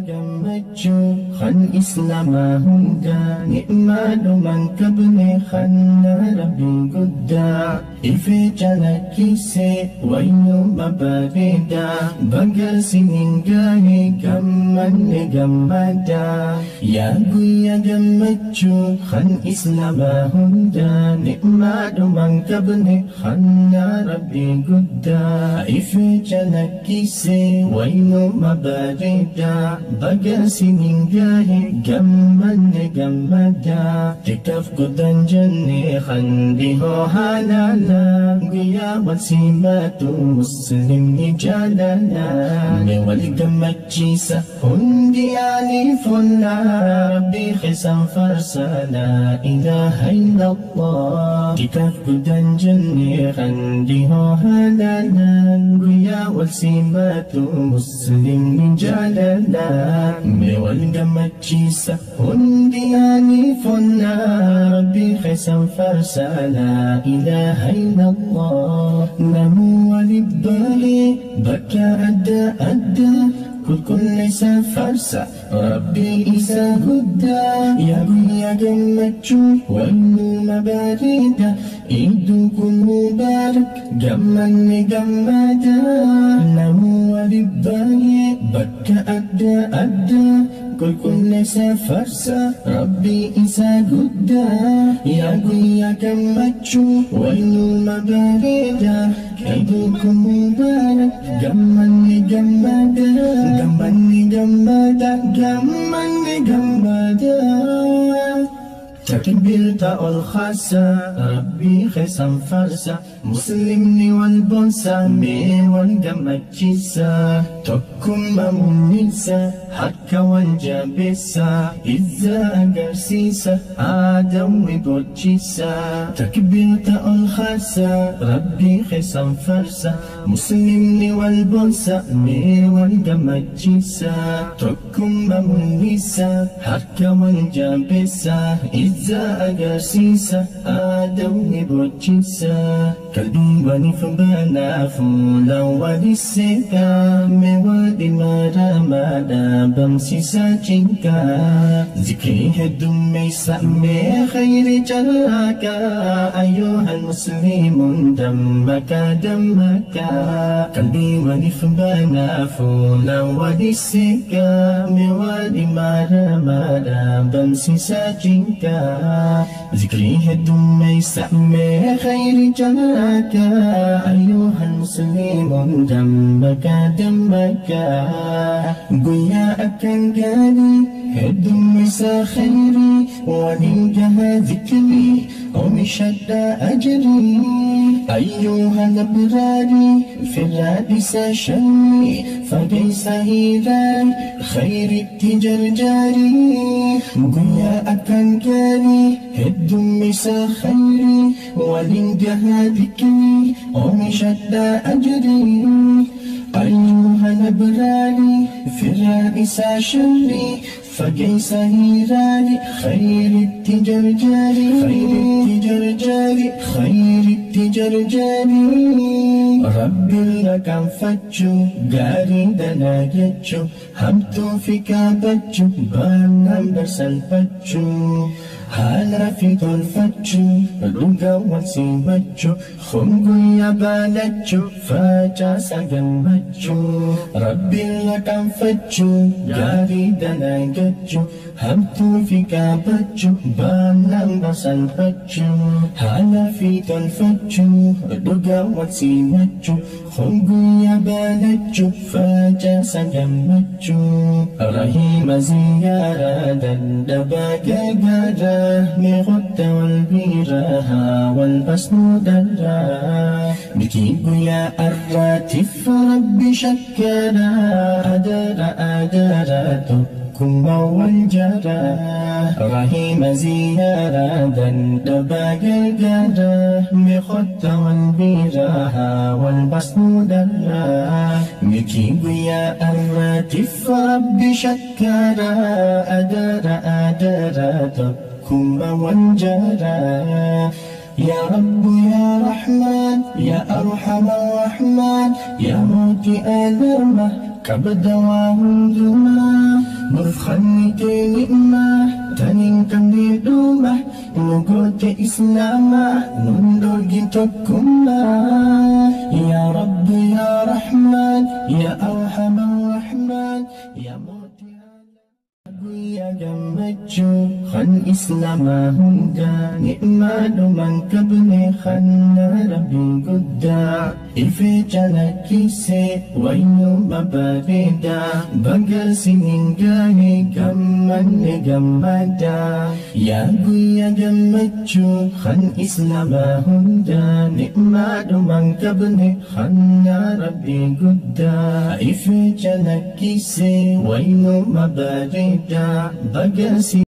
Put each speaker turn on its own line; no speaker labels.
gammachuu kan islaamaa hundaa ni'maadhumaan qabne kanna rabbiin guddaa ifee calaqqisee wayyuma bareedaa baga siniin gahe gammanne gammadaa yaa guyyaa gammachuu kan islaamaa hundaa ni'maadhumaan qabne kanna rabbiin guddaa ifee calaqqisee wayyuma bareedaa baga siniin gahe gammanne gammadaa tikkaaf godhan jennee kan dhihoo halaala guyyaa wal simatu muslimni jaalala mee wal gammachiisa hundi aliifolla rabbii keessan farsa laa ilaaha illallah tikkaaf godhan jennee kan dhihoo halaala guyyaa wal simatu muslimni jaalala mee wal gammachiisa hundi aliifolla rabbii keessan farsa laa ilaaha illallah namu walibbalee bakka adda addaa كل سفرسا ربي إسا قدا يا قويا قمتشو والنوم باردة إيدو كل مبارك قمني قمدا نمو ولبالي بكا أدى أدى كل سفرسا ربي إسا قدا يا قويا قمتشو والنوم باردة إيدو كل مبارك قمني قمدا Gammanni gammada, gammanni gammada takbirta ol khasa rabbi khisan farsa muslimni wal bonsa me wal gammachisa tokkumma munnisa harka wal jabisa izza agarsisa adawi gochisa takbirta ol khasa rabbi khisan farsa muslimni wal bonsa me wal gammachisa tokkumma munnisa harka wal jabisa izza agarsiisa aadawni gochisa qalbii waliif banaa fuula waliseekaa mee wali maramaadha bamsiisa cinqaa zikrii heddummeessa mee khayri carraakaa ayyuhal muslimuun dammaka dammaka qalbii waliif banaa fuula waliseekaa mee wali maramaadha bamsiisa cinqaa ذكري هدوم يسمى خير جمعك أيها المسلمون دمك دمك قويا أكن قالي هدوم يسا خيري ولنجها ذكري ومشد أجري أيها الأبراري في الرادس شمي فليس هيران خير التجر جاري قويا أكن قالي هدوم يسا خيري ولنجها ذكري ومشد أجري أيها الأبراري في الرادس شمي فكيس هيراني خير التجر جاري خير التجر جاري خير التجر جاري ربي لك انفتشو قاري دناجتشو همتو في كابتشو بانام برسل فتشو هالا في طلفتشو لنقا وسيبتشو خمقو يبالتشو فاجا سقمتشو ربي لك انفتشو قاري دناجتشو همتو في كابتشو بانام برسل فتشو هالا في طلفتشو لنقا وسيبتشو خمقو يبالتشو فاجا سقمتشو رحيم زيارة دندبا قاقارا مغد والبيرها والبسن درا بكيب يا الراتف ربي شكرا أدرا أدرا تكم والجرا رحيم زيارة دندبا قاقارا مغد والبيرها والبسن درا بكيب يا الراتف ربي شكرا أدرا أدرا تكم والجرا يا رب يا رحمن يا أرحم الرحمن يا موت ألمه كبد وهندما ke nikmah taning kami rumah nugote islama nundogin tokkummaa ya Rabbi ya Rahman ya Arhamar Rahman ya ya gammachuu kan islama hunda ni'maanuman kabne kan rabbiin guddaa ife calaqqise waynuma bareeda baga sinin gahe gammanne gammada yaa guyya gammachuu kan islama hunda ni'maanuman kabne kan rabbiin guddaa ife calaqqise waynuma bareeda bagasi